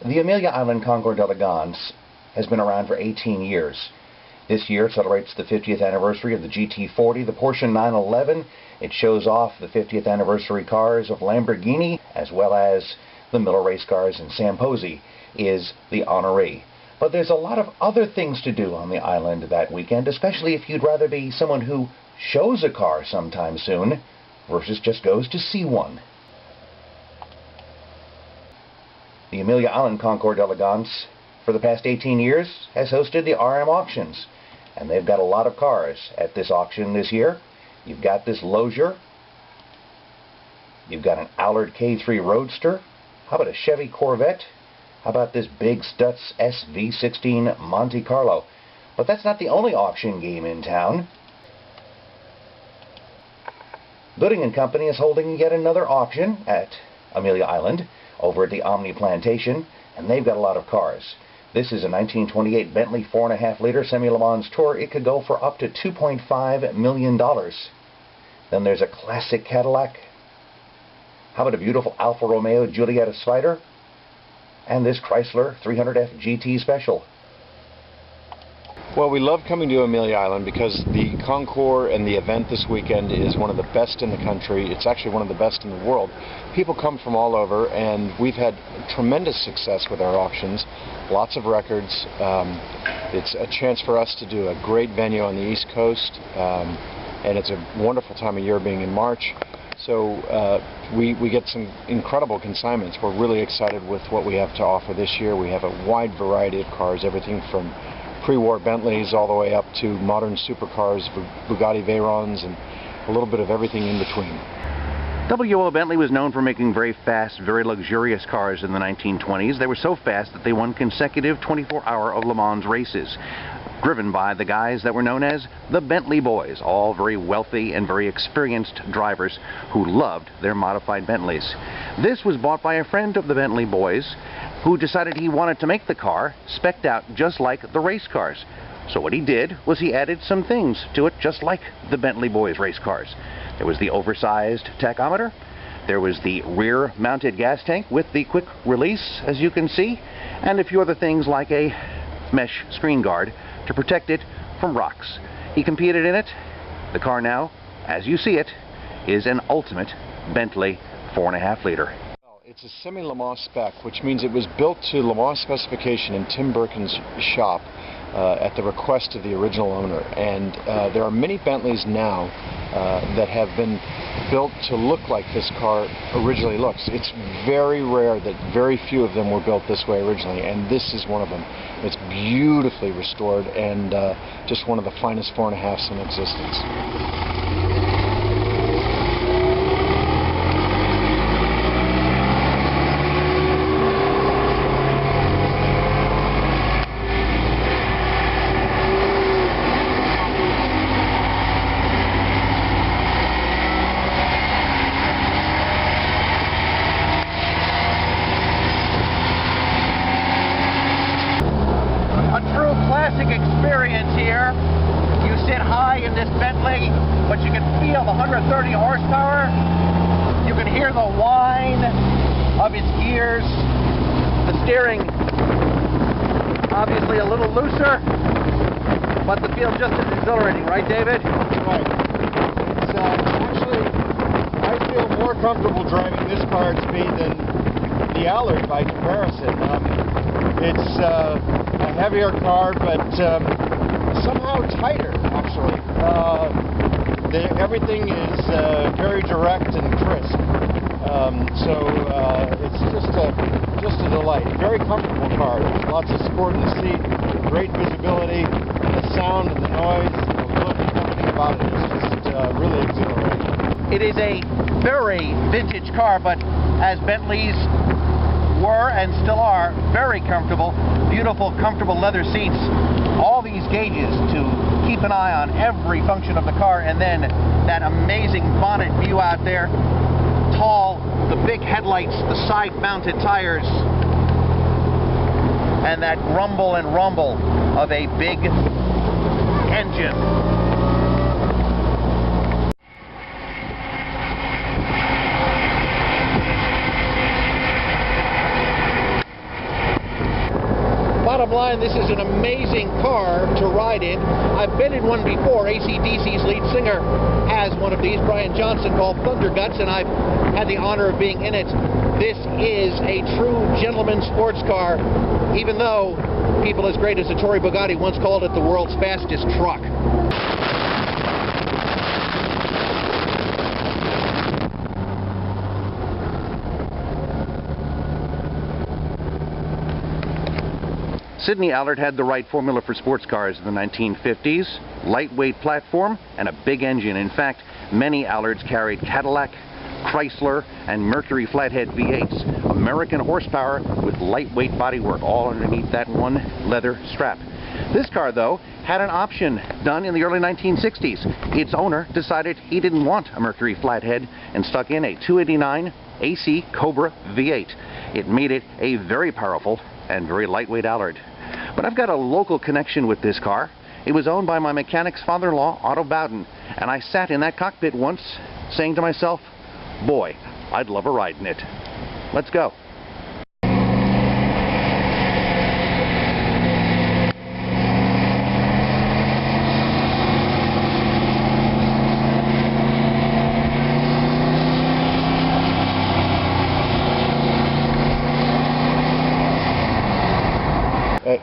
The Amelia Island Concours has been around for 18 years. This year it celebrates the 50th anniversary of the GT40, the Porsche 911. It shows off the 50th anniversary cars of Lamborghini, as well as the Miller race cars, and Sam Posey is the honoree. But there's a lot of other things to do on the island that weekend, especially if you'd rather be someone who shows a car sometime soon versus just goes to see one. The Amelia Island Concours d'Elegance, for the past 18 years, has hosted the RM auctions. And they've got a lot of cars at this auction this year. You've got this Lozier. You've got an Allard K3 Roadster. How about a Chevy Corvette? How about this big Stutz SV16 Monte Carlo? But that's not the only auction game in town. Goodings & Company is holding yet another auction at Amelia Island over at the Omni Plantation, and they've got a lot of cars. This is a 1928 Bentley 4.5-liter Semi-Le Mans Tour. It could go for up to $2.5 million. Then there's a classic Cadillac. How about a beautiful Alfa Romeo Giulietta Spider? And this Chrysler 300F GT Special. Well, we love coming to Amelia Island because the concours and the event this weekend is one of the best in the country. It's actually one of the best in the world. People come from all over, and we've had tremendous success with our auctions. Lots of records. It's a chance for us to do a great venue on the East Coast, and it's a wonderful time of year being in March. So we get some incredible consignments. We're really excited with what we have to offer this year. We have a wide variety of cars, everything from pre-war Bentleys all the way up to modern supercars, Bugatti Veyrons, and a little bit of everything in between. W.O. Bentley was known for making very fast, very luxurious cars in the 1920s. They were so fast that they won consecutive 24-hour of Le Mans races, driven by the guys that were known as the Bentley Boys, all very wealthy and very experienced drivers who loved their modified Bentleys. This was bought by a friend of the Bentley Boys who decided he wanted to make the car spec'd out just like the race cars. So what he did was he added some things to it just like the Bentley Boys race cars. There was the oversized tachometer, there was the rear-mounted gas tank with the quick release, as you can see, and a few other things like a mesh screen guard to protect it from rocks. He competed in it. The car now, as you see it, is an ultimate Bentley 4.5-liter. It's a semi-Le Mans spec, which means it was built to Le Mans specification in Tim Birkin's shop at the request of the original owner. And there are many Bentleys now that have been built to look like this car originally looks. It's very rare that very few of them were built this way originally, and this is one of them. It's beautifully restored and just one of the finest 4.5s in existence. Experience here. You sit high in this Bentley, but you can feel the 130 horsepower. You can hear the whine of its gears. The steering, obviously a little looser, but the feel just as exhilarating, right, David? Right. It's actually, I feel more comfortable driving this car at speed than the Allard by comparison. It's a heavier car, but somehow tighter, actually. Everything is very direct and crisp. So it's just a delight. Very comfortable car. There's lots of support in the seat, great visibility, and the sound and the noise, the look, everything about it is just really exhilarating. It is a very vintage car, but as Bentleys were and still are, very comfortable, beautiful, comfortable leather seats, all these gauges to keep an eye on every function of the car, and then that amazing bonnet view out there, tall, the big headlights, the side-mounted tires, and that grumble and rumble of a big engine. 289, this is an amazing car to ride in. I've been in one before. AC/DC's lead singer has one of these, Brian Johnson, called Thunder Guts, and I've had the honor of being in it. This is a true gentleman's sports car, even though people as great as Ettore Bugatti once called it the world's fastest truck. Sidney Allard had the right formula for sports cars in the 1950s. Lightweight platform and a big engine. In fact, many Allards carried Cadillac, Chrysler, and Mercury flathead V8s. American horsepower with lightweight bodywork, all underneath that one leather strap. This car, though, had an option done in the early 1960s. Its owner decided he didn't want a Mercury flathead and stuck in a 289 AC Cobra V8. It made it a very powerful and very lightweight Allard. But I've got a local connection with this car. It was owned by my mechanic's father-in-law, Otto Bowden, and I sat in that cockpit once saying to myself, boy, I'd love a ride in it. Let's go.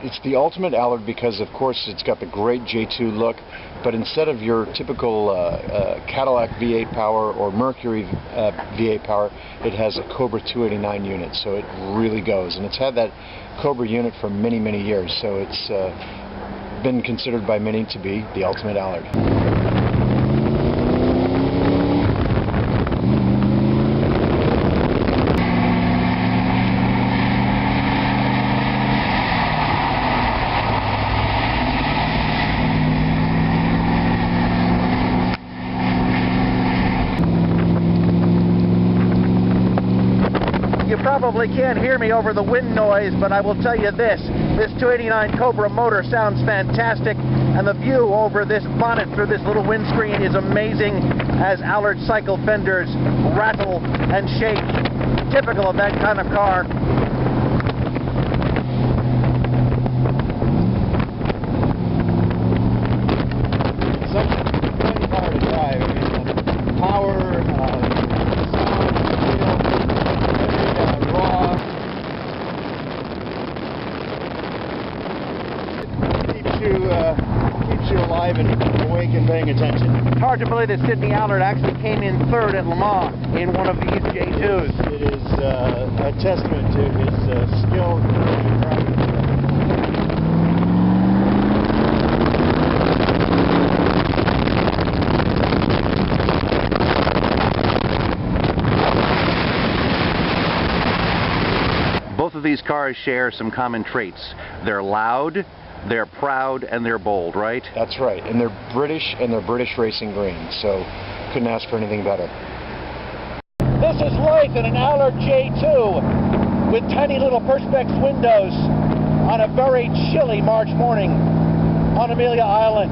It's the ultimate Allard because, of course, it's got the great J2 look, but instead of your typical Cadillac V8 power or Mercury V8 power, it has a Cobra 289 unit, so it really goes. And it's had that Cobra unit for many, many years, so it's been considered by many to be the ultimate Allard. You probably can't hear me over the wind noise, but I will tell you this 289 Cobra motor sounds fantastic, and the view over this bonnet through this little windscreen is amazing as Allard cycle fenders rattle and shake, typical of that kind of car. It's such a fun car to drive. I mean, the power, keeps you alive and awake and paying attention. It's hard to believe that Sidney Allard actually came in third at Le Mans in one of these J2s. It is a testament to his skill and driving. Both of these cars share some common traits. They're loud, they're proud, and they're bold, right? That's right, and they're British, and they're British racing green, so couldn't ask for anything better. This is life in an Allard J2 with tiny little Perspex windows on a very chilly March morning on Amelia Island.